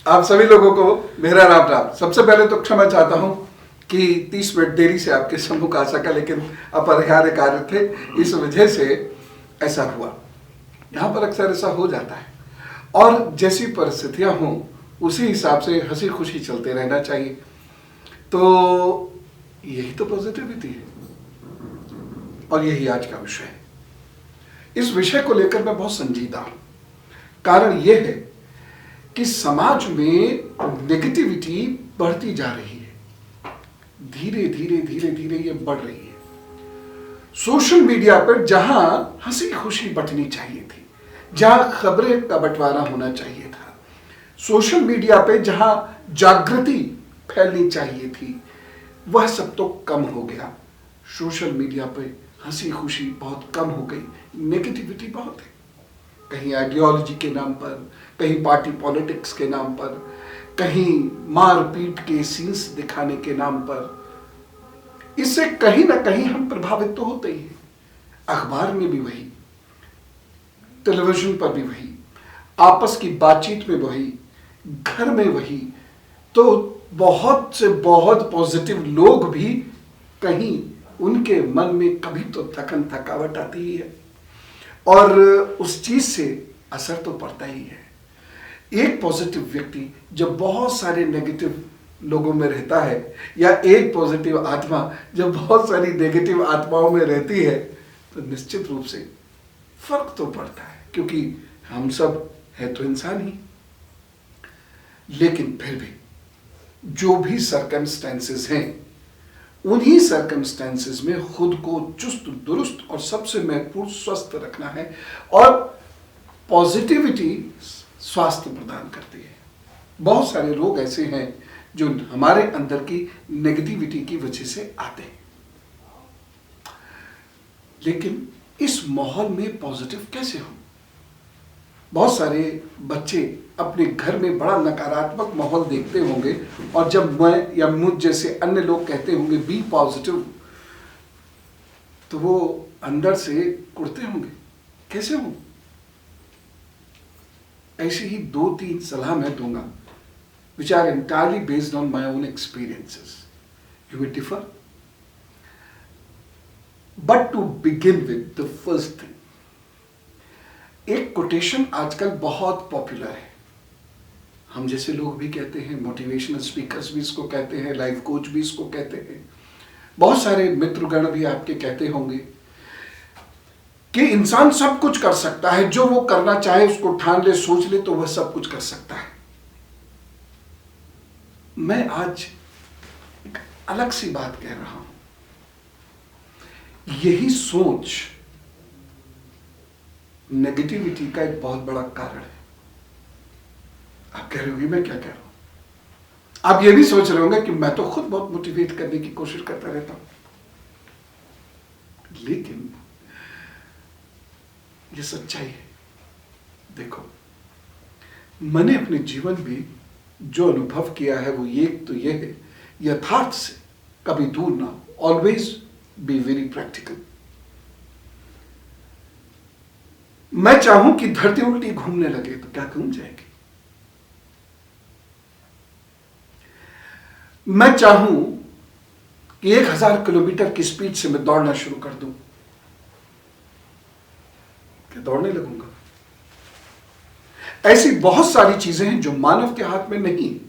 आप सभी लोगों को मेरा राम राम। सबसे पहले तो क्षमा चाहता हूं कि 30 मिनट देरी से आपके सम्मुख आ सका, लेकिन अपरिहार्य कार्य थे, इस वजह से ऐसा हुआ। यहाँ पर अक्सर ऐसा हो जाता है और जैसी परिस्थितियां हों उसी हिसाब से हंसी खुशी चलते रहना चाहिए। तो यही तो पॉजिटिविटी है और यही आज का विषय है। इस विषय को लेकर मैं बहुत संजीदा हूं। कारण यह है कि समाज में नेगेटिविटी बढ़ती जा रही है, धीरे धीरे ये बढ़ रही है। सोशल मीडिया पर जहां हंसी खुशी बंटनी चाहिए थी, जहां खबरें का बंटवारा होना चाहिए था, सोशल मीडिया पे जहां जागृति फैलनी चाहिए थी, वह सब तो कम हो गया। सोशल मीडिया पे हंसी खुशी बहुत कम हो गई, नेगेटिविटी बहुत है। कहीं आइडियोलॉजी के नाम पर, कहीं पार्टी पॉलिटिक्स के नाम पर, कहीं मारपीट के सीन्स दिखाने के नाम पर। इससे कहीं ना कहीं हम प्रभावित तो होते ही हैं। अखबार में भी वही, टेलीविजन पर भी वही, आपस की बातचीत में वही, घर में वही। तो बहुत से बहुत पॉजिटिव लोग भी कहीं उनके मन में कभी तो थकन थकावट आती ही है और उस चीज से असर तो पड़ता ही है। एक पॉजिटिव व्यक्ति जब बहुत सारे नेगेटिव लोगों में रहता है, या एक पॉजिटिव आत्मा जब बहुत सारी नेगेटिव आत्माओं में रहती है, तो निश्चित रूप से फर्क तो पड़ता है, क्योंकि हम सब है तो इंसान ही। लेकिन फिर भी जो भी सर्कमस्टेंसेस हैं, उन्हीं सर्कमस्टेंसेस में खुद को चुस्त दुरुस्त और सबसे महत्वपूर्ण स्वस्थ रखना है। और पॉजिटिविटी स्वास्थ्य प्रदान करती है। बहुत सारे लोग ऐसे हैं जो हमारे अंदर की नेगेटिविटी की वजह से आते हैं, लेकिन इस माहौल में पॉजिटिव कैसे हो? बहुत सारे बच्चे अपने घर में बड़ा नकारात्मक माहौल देखते होंगे, और जब मैं या मुझ जैसे अन्य लोग कहते होंगे बी पॉजिटिव, तो वो अंदर से कुड़ते होंगे, कैसे हो? ऐसी ही 2-3 सलाह मैं दूंगा, which are entirely based on my own experiences. You may differ, but to begin with, the first thing, एक कोटेशन आजकल बहुत पॉपुलर है। हम जैसे लोग भी कहते हैं, मोटिवेशनल स्पीकर्स भी इसको कहते हैं, लाइफ कोच भी इसको कहते हैं, बहुत सारे मित्रगण भी आपके कहते होंगे कि इंसान सब कुछ कर सकता है, जो वो करना चाहे उसको ठान ले, सोच ले, तो वह सब कुछ कर सकता है। मैं आज एक अलग सी बात कह रहा हूं। यही सोच नेगेटिविटी का एक बहुत बड़ा कारण है। आप कह रहे होंगे मैं क्या कह रहा हूं? आप ये भी सोच रहे होंगे कि मैं तो खुद बहुत मोटिवेट करने की कोशिश करता रहता हूं, लेकिन ये सच्चाई है। देखो, मैंने अपने जीवन में जो अनुभव किया है वो ये है, यथार्थ से कभी दूर ना हो, ऑलवेज बी वेरी प्रैक्टिकल। मैं चाहूं कि धरती उल्टी घूमने लगे तो क्या घूम जाएगी? मैं चाहूं कि 1000 किलोमीटर की स्पीड से मैं दौड़ना शुरू कर दूं, क्या दौड़ने लगूंगा? ऐसी बहुत सारी चीजें हैं जो मानव के हाथ में नहीं है।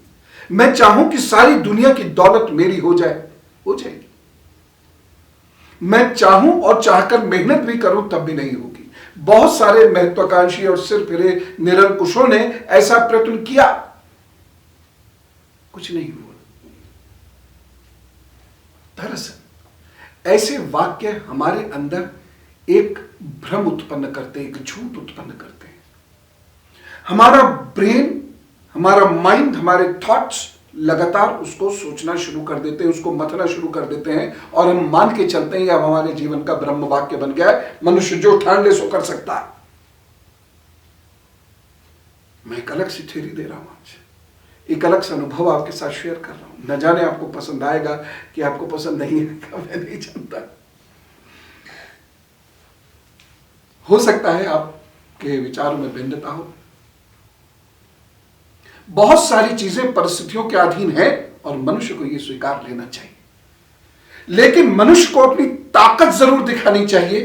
मैं चाहूं कि सारी दुनिया की दौलत मेरी हो जाए, हो जाएगी। मैं चाहूं और चाहकर मेहनत भी करूं तब भी नहीं होगी। बहुत सारे महत्वाकांक्षी और सिर फिरे निरंकुशों ने ऐसा प्रयत्न किया, कुछ नहीं हुआ। दरअसल ऐसे वाक्य हमारे अंदर एक भ्रम उत्पन्न करते हैं, एक झूठ उत्पन्न करते हैं। हमारा ब्रेन, हमारा माइंड, हमारे थॉट्स लगातार उसको सोचना शुरू कर देते हैं, उसको मथना शुरू कर देते हैं, और हम मान के चलते हैं, अब हमारे जीवन का ब्रह्म वाक्य बन गया है, मनुष्य जो ठान ले सो कर सकता है। मैं एक अलग सी थ्योरी दे रहा हूं आज, एक अलग सा अनुभव आपके साथ शेयर कर रहा हूं। न जाने आपको पसंद आएगा कि आपको पसंद नहीं आएगा, मैं नहीं जानता। हो सकता है आपके विचारों में भिन्नता हो। बहुत सारी चीजें परिस्थितियों के अधीन है और मनुष्य को यह स्वीकार लेना चाहिए। लेकिन मनुष्य को अपनी ताकत जरूर दिखानी चाहिए।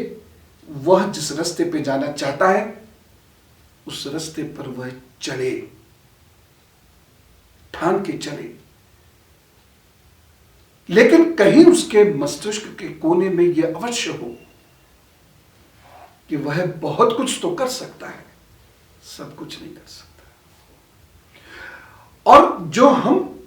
वह जिस रास्ते पे जाना चाहता है उस रास्ते पर वह चले, ठान के चले। लेकिन कहीं उसके मस्तिष्क के कोने में यह अवश्य हो कि वह बहुत कुछ तो कर सकता है, सब कुछ नहीं कर सकता। और जो हम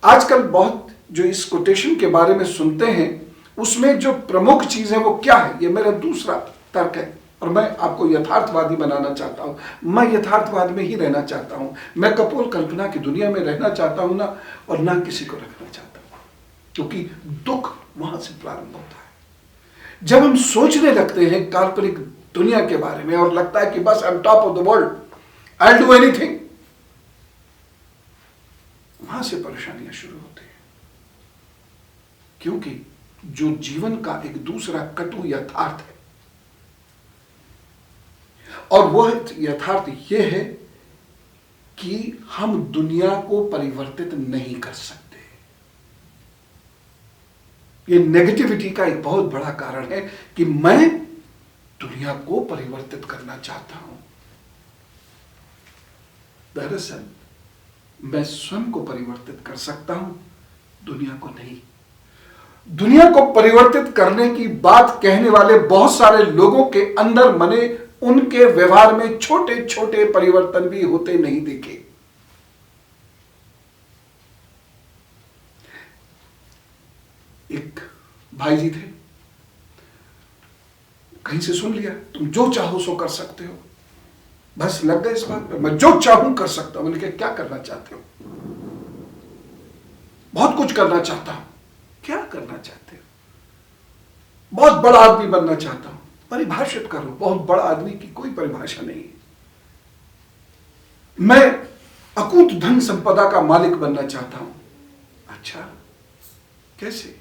आजकल बहुत जो इस कोटेशन के बारे में सुनते हैं उसमें जो प्रमुख चीज है वो क्या है, ये मेरा दूसरा तर्क है। और मैं आपको यथार्थवादी बनाना चाहता हूं, मैं यथार्थवाद में ही रहना चाहता हूं। मैं कपोल कल्पना की दुनिया में रहना चाहता हूं ना, और ना किसी को रखना चाहता हूं, क्योंकि दुख वहां से प्रारंभ होता है। जब हम सोचने लगते हैं काल्पनिक दुनिया के बारे में और लगता है कि बस I am top of the world, I will do anything, वहां से परेशानियां शुरू होती है। क्योंकि जो जीवन का एक दूसरा कटु यथार्थ है, और वह यथार्थ यह है कि हम दुनिया को परिवर्तित नहीं कर सकते। यह नेगेटिविटी का एक बहुत बड़ा कारण है कि मैं दुनिया को परिवर्तित करना चाहता हूं। दरअसल मैं स्वयं को परिवर्तित कर सकता हूं, दुनिया को नहीं। दुनिया को परिवर्तित करने की बात कहने वाले बहुत सारे लोगों के अंदर मैंने उनके व्यवहार में छोटे छोटे परिवर्तन भी होते नहीं देखे। एक भाई जी थे, कहीं से सुन लिया तुम जो चाहो सो कर सकते हो, बस लग गए इस बात पे, मैं जो चाहूं कर सकता हूं। मैंने कहा क्या करना चाहते हो? बहुत कुछ करना चाहता हूं। क्या करना चाहते हो? बहुत बड़ा आदमी बनना चाहता हूं। परिभाषित करो, बहुत बड़ा आदमी की कोई परिभाषा नहीं है। मैं अकूत धन संपदा का मालिक बनना चाहता हूं। अच्छा, कैसे?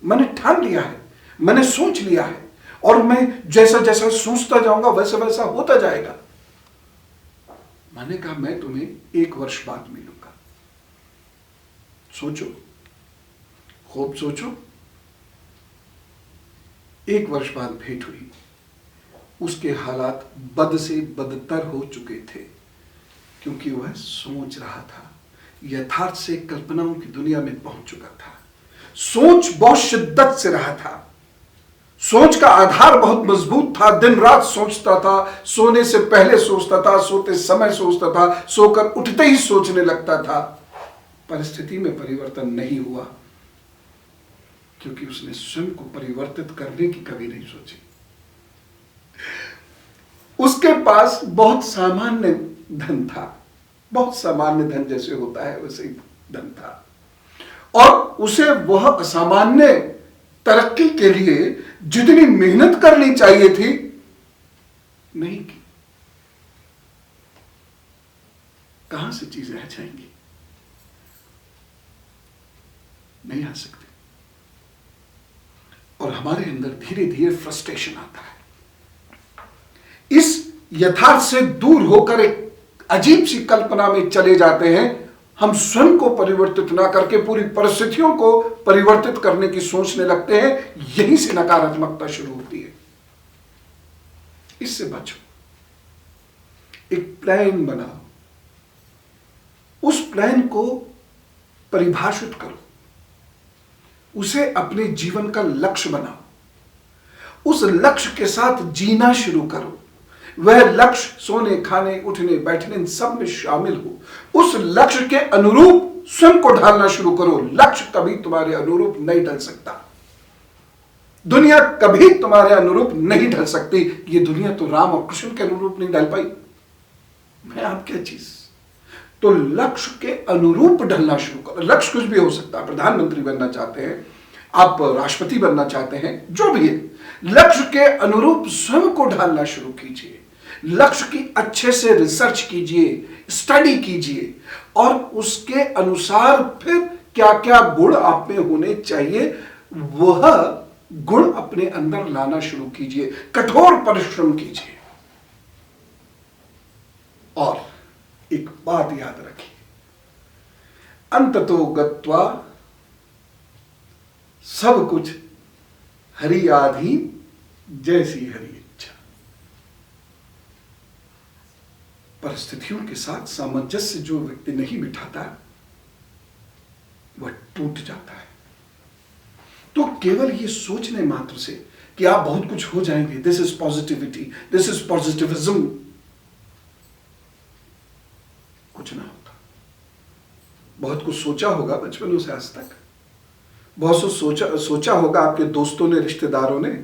मैंने ठान लिया है, मैंने सोच लिया है, और मैं जैसा जैसा सोचता जाऊंगा वैसा वैसा होता जाएगा। मैंने कहा मैं तुम्हें 1 वर्ष बाद मिलूंगा, सोचो, खूब सोचो। 1 वर्ष बाद भेंट हुई। उसके हालात बद से बदतर हो चुके थे, क्योंकि वह सोच रहा था, यथार्थ से कल्पनाओं की दुनिया में पहुंच चुका था। सोच बहुत शिद्दत से रहा था, सोच का आधार बहुत मजबूत था। दिन रात सोचता था, सोने से पहले सोचता था, सोते समय सोचता था, सोकर उठते ही सोचने लगता था। परिस्थिति में परिवर्तन नहीं हुआ, क्योंकि उसने स्वयं को परिवर्तित करने की कभी नहीं सोची। उसके पास बहुत सामान्य धन था, बहुत सामान्य धन जैसे होता है वैसे ही धन था, और उसे वह असामान्य तरक्की के लिए जितनी मेहनत करनी चाहिए थी नहीं की। कहां से चीजें आ जाएंगी? नहीं आ सकती। और हमारे अंदर धीरे धीरे फ्रस्ट्रेशन आता है। इस यथार्थ से दूर होकर एक अजीब सी कल्पना में चले जाते हैं। हम स्वयं को परिवर्तित ना करके पूरी परिस्थितियों को परिवर्तित करने की सोचने लगते हैं। यहीं से नकारात्मकता शुरू होती है। इससे बचो, एक प्लान बनाओ, उस प्लान को परिभाषित करो, उसे अपने जीवन का लक्ष्य बनाओ, उस लक्ष्य के साथ जीना शुरू करो। वह लक्ष्य सोने, खाने, उठने, बैठने इन सब में शामिल हो। उस लक्ष्य के अनुरूप स्वयं को ढालना शुरू करो। लक्ष्य कभी तुम्हारे अनुरूप नहीं ढल सकता, दुनिया कभी तुम्हारे अनुरूप नहीं ढल सकती। ये दुनिया तो राम और कृष्ण के अनुरूप नहीं ढल पाई, मैं आप क्या चीज? तो लक्ष्य के अनुरूप ढलना शुरू करो। लक्ष्य कुछ भी हो सकता है, प्रधानमंत्री बनना चाहते हैं आप, राष्ट्रपति बनना चाहते हैं, जो भी है, लक्ष्य के अनुरूप स्वयं को ढालना शुरू कीजिए। लक्ष्य की अच्छे से रिसर्च कीजिए, स्टडी कीजिए, और उसके अनुसार फिर क्या क्या गुण आप में होने चाहिए वह गुण अपने अंदर लाना शुरू कीजिए। कठोर परिश्रम कीजिए। और एक बात याद रखिए, अंततो गत्वा सब कुछ हरि आधीन जैसी हरि इच्छा। परिस्थितियों के साथ सामंजस्य जो व्यक्ति नहीं बिठाता वह टूट जाता है। तो केवल ये सोचने मात्र से कि आप बहुत कुछ हो जाएंगे, this is positivity, this is positivism, कुछ ना होता। बहुत कुछ सोचा होगा बचपनों से आज तक, बहुत कुछ सोचा होगा आपके दोस्तों ने, रिश्तेदारों ने,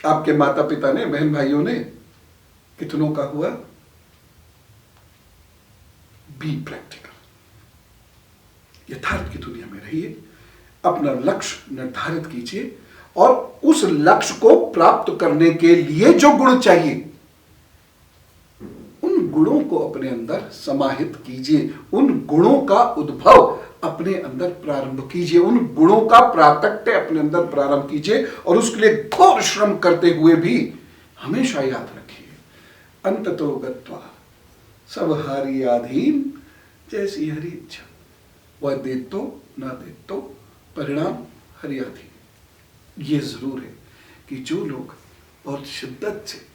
आपके माता पिता ने, बहन भाइयों ने, कितनों का हुआ? बी प्रैक्टिकल, यथार्थ की दुनिया में रहिए, अपना लक्ष्य निर्धारित कीजिए और उस लक्ष्य को प्राप्त करने के लिए जो गुण चाहिए उन गुणों को अपने अंदर समाहित कीजिए, उन गुणों का उद्भव अपने अंदर प्रारंभ कीजिए, उन गुणों का प्राकट्य अपने अंदर प्रारंभ कीजिए और उसके लिए घोर श्रम करते हुए भी हमेशा याद रखिए, अंततो गत्वा सब हरि आधीन जैसी हरि इच्छा। वह दे तो ना दे तो परिणाम हरि आधीन। ये जरूर है कि जो लोग बहुत शिद्दत से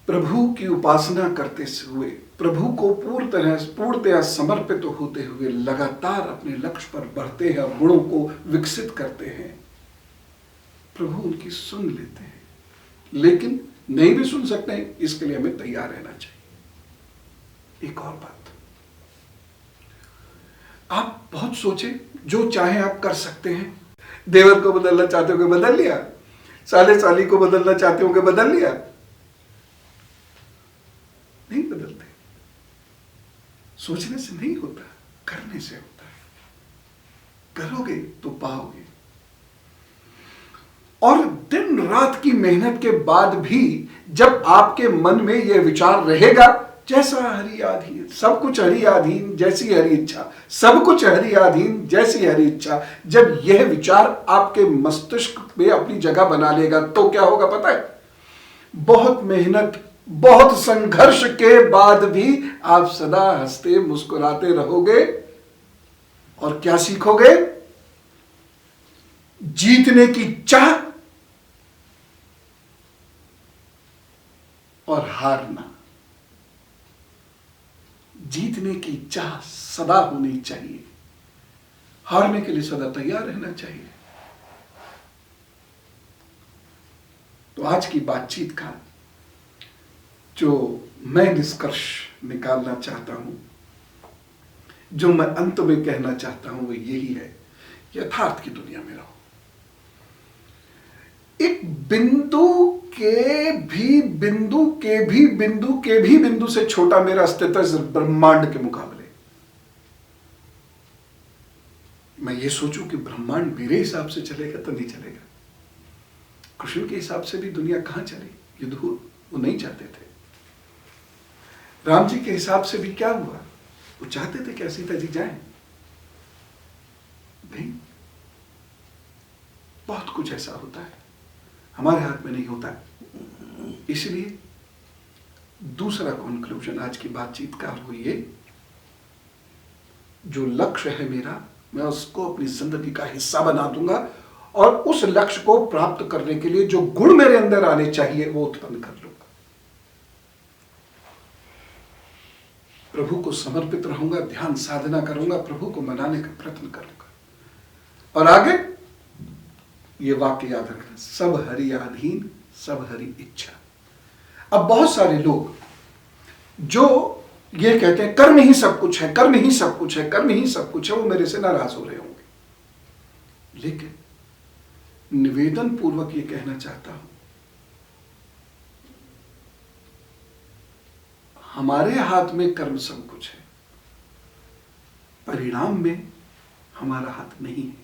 प्रभु की उपासना करते हुए, प्रभु को पूर्णतया समर्पित होते हुए लगातार अपने लक्ष्य पर बढ़ते हैं और गुणों को विकसित करते हैं, प्रभु उनकी सुन लेते हैं। लेकिन नहीं भी सुन सकते हैं, इसके लिए हमें तैयार रहना चाहिए। एक और बात, आप बहुत सोचे, जो चाहे आप कर सकते हैं। देवर को बदलना चाहते हो कि बदल लिया, साले साली को बदलना चाहते हो कि बदल लिया, नहीं बदलते। सोचने से नहीं होता, करने से होता है। करोगे तो पाओगे। और दिन रात की मेहनत के बाद भी जब आपके मन में यह विचार रहेगा, जैसा हरि आधीन, सब कुछ हरि आधीन जैसी हरि इच्छा, सब कुछ हरि आधीन जैसी हरि इच्छा, जब यह विचार आपके मस्तिष्क में अपनी जगह बना लेगा तो क्या होगा पता है? बहुत मेहनत, बहुत संघर्ष के बाद भी आप सदा हंसते मुस्कुराते रहोगे और क्या सीखोगे? जीतने की चाह और हारना। जीतने की चाह सदा होनी चाहिए, हारने के लिए सदा तैयार रहना चाहिए। तो आज की बातचीत का जो मैं निष्कर्ष निकालना चाहता हूं, जो मैं अंत में कहना चाहता हूं, वो यही है, यथार्थ की दुनिया में रहो। एक बिंदु के भी बिंदु से छोटा मेरा अस्तित्व इस ब्रह्मांड के मुकाबले। मैं ये सोचूं कि ब्रह्मांड मेरे हिसाब से चलेगा तो नहीं चलेगा। कृष्ण के हिसाब से भी दुनिया कहां चली? युद्ध वो नहीं चाहते थे। राम जी के हिसाब से भी क्या हुआ? वो चाहते थे कि सीता जी जाएं, नहीं। बहुत कुछ ऐसा होता है, हमारे हाथ में नहीं होता। इसलिए दूसरा कंक्लूजन आज की बातचीत का वो ये, जो लक्ष्य है मेरा, मैं उसको अपनी जिंदगी का हिस्सा बना दूंगा और उस लक्ष्य को प्राप्त करने के लिए जो गुण मेरे अंदर आने चाहिए वो उत्पन्न कर लूंगा। प्रभु को समर्पित रहूंगा, ध्यान साधना करूंगा, प्रभु को मनाने का प्रयत्न करूंगा। और आगे ये वाक्य याद रखना, सब हरि आधीन सब हरि इच्छा। अब बहुत सारे लोग जो ये कहते हैं कर्म ही सब कुछ है, कर्म ही सब कुछ है, कर्म ही सब कुछ है, वो मेरे से नाराज हो रहे होंगे। लेकिन निवेदन पूर्वक ये कहना चाहता हूं, हमारे हाथ में कर्म सब कुछ है, परिणाम में हमारा हाथ नहीं है।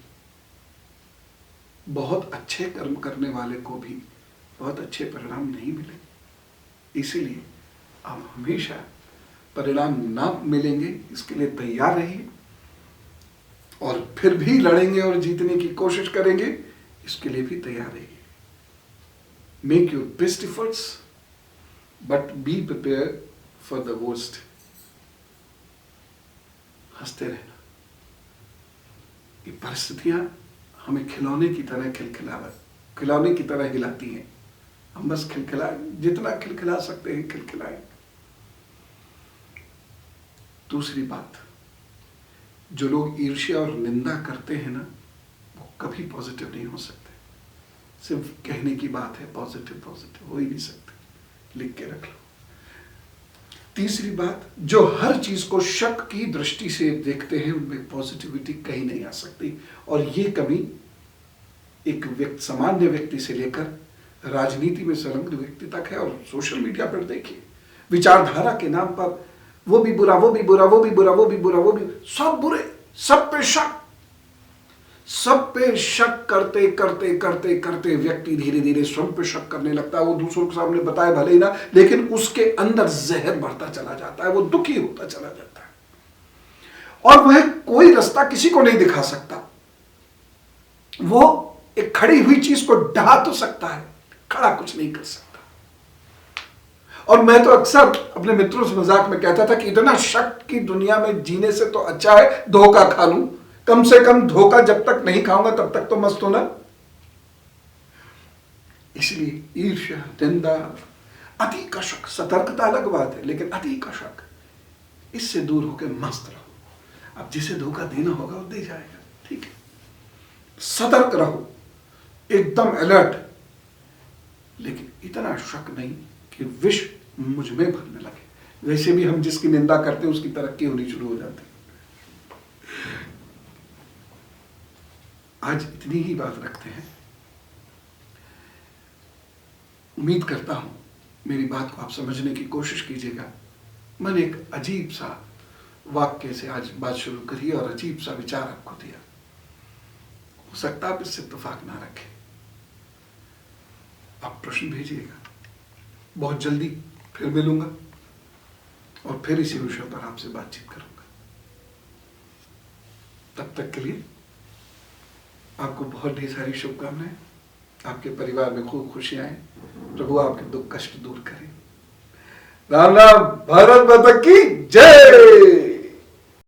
बहुत अच्छे कर्म करने वाले को भी बहुत अच्छे परिणाम नहीं मिले। इसीलिए आप हमेशा परिणाम ना मिलेंगे इसके लिए तैयार रहिए, और फिर भी लड़ेंगे और जीतने की कोशिश करेंगे, इसके लिए भी तैयार रहिए। Make your best efforts but be prepare for the worst. हंसते रहना। ये परिस्थितियां हमें खिलौने की तरह खिलौने की तरह हिलाती हैं। हम बस खिलखिलाएं, जितना खिलखिला सकते हैं खिलखिलाएं। दूसरी बात, जो लोग ईर्ष्या और निंदा करते हैं ना, वो कभी पॉजिटिव नहीं हो सकते। सिर्फ कहने की बात है, पॉजिटिव हो ही नहीं सकते। लिख के रख लो। तीसरी बात, जो हर चीज को शक की दृष्टि से देखते हैं, उनमें पॉजिटिविटी कहीं नहीं आ सकती। और ये कमी एक सामान्य व्यक्ति से लेकर राजनीति में संलग्न व्यक्ति तक है। और सोशल मीडिया पर देखिए, विचारधारा के नाम पर वो भी बुरा, वो भी बुरा, वो भी बुरा, वो भी बुरा, वो भी सब बुरे, सब पे शक करते करते करते करते व्यक्ति धीरे धीरे स्वयं पे शक करने लगता है। वो दूसरों के सामने बताए भले ही ना, लेकिन उसके अंदर जहर बढ़ता चला जाता है, वो दुखी होता चला जाता है और वह कोई रास्ता किसी को नहीं दिखा सकता। वो एक खड़ी हुई चीज को ढहा तो सकता है, खड़ा कुछ नहीं कर सकता। और मैं तो अक्सर अपने मित्रों से मजाक में कहता था कि इतना शक की दुनिया में जीने से तो अच्छा है धोखा खा लूं। कम से कम धोखा जब तक नहीं खाऊंगा तब तक तो मस्त होना। इसलिए ईर्ष्या, निंदा, अति का शक, सतर्कता अलग बात है, लेकिन अति का शक, इससे दूर होकर मस्त रहो। अब जिसे धोखा देना होगा वो दे जाएगा, ठीक है। सतर्क रहो, एकदम अलर्ट, लेकिन इतना शक नहीं कि विष मुझ में भरने लगे। वैसे भी हम जिसकी निंदा करते हैं उसकी तरक्की होनी शुरू हो जाती है। आज इतनी ही बात रखते हैं। उम्मीद करता हूं मेरी बात को आप समझने की कोशिश कीजिएगा। मैंने एक अजीब सा वाक्य से आज बात शुरू करी और अजीब सा विचार आपको दिया। हो सकता है आप इससे इत्तेफाक ना रखें। आप प्रश्न भेजिएगा, बहुत जल्दी फिर मिलूंगा और फिर इसी विषय पर आपसे बातचीत करूंगा। तब तक के लिए आपको बहुत ढेर सारी शुभकामनाएं। आपके परिवार में खूब खुशियां आए, प्रभु आपके दुख कष्ट दूर करें। राम राम, भारत माता की जय।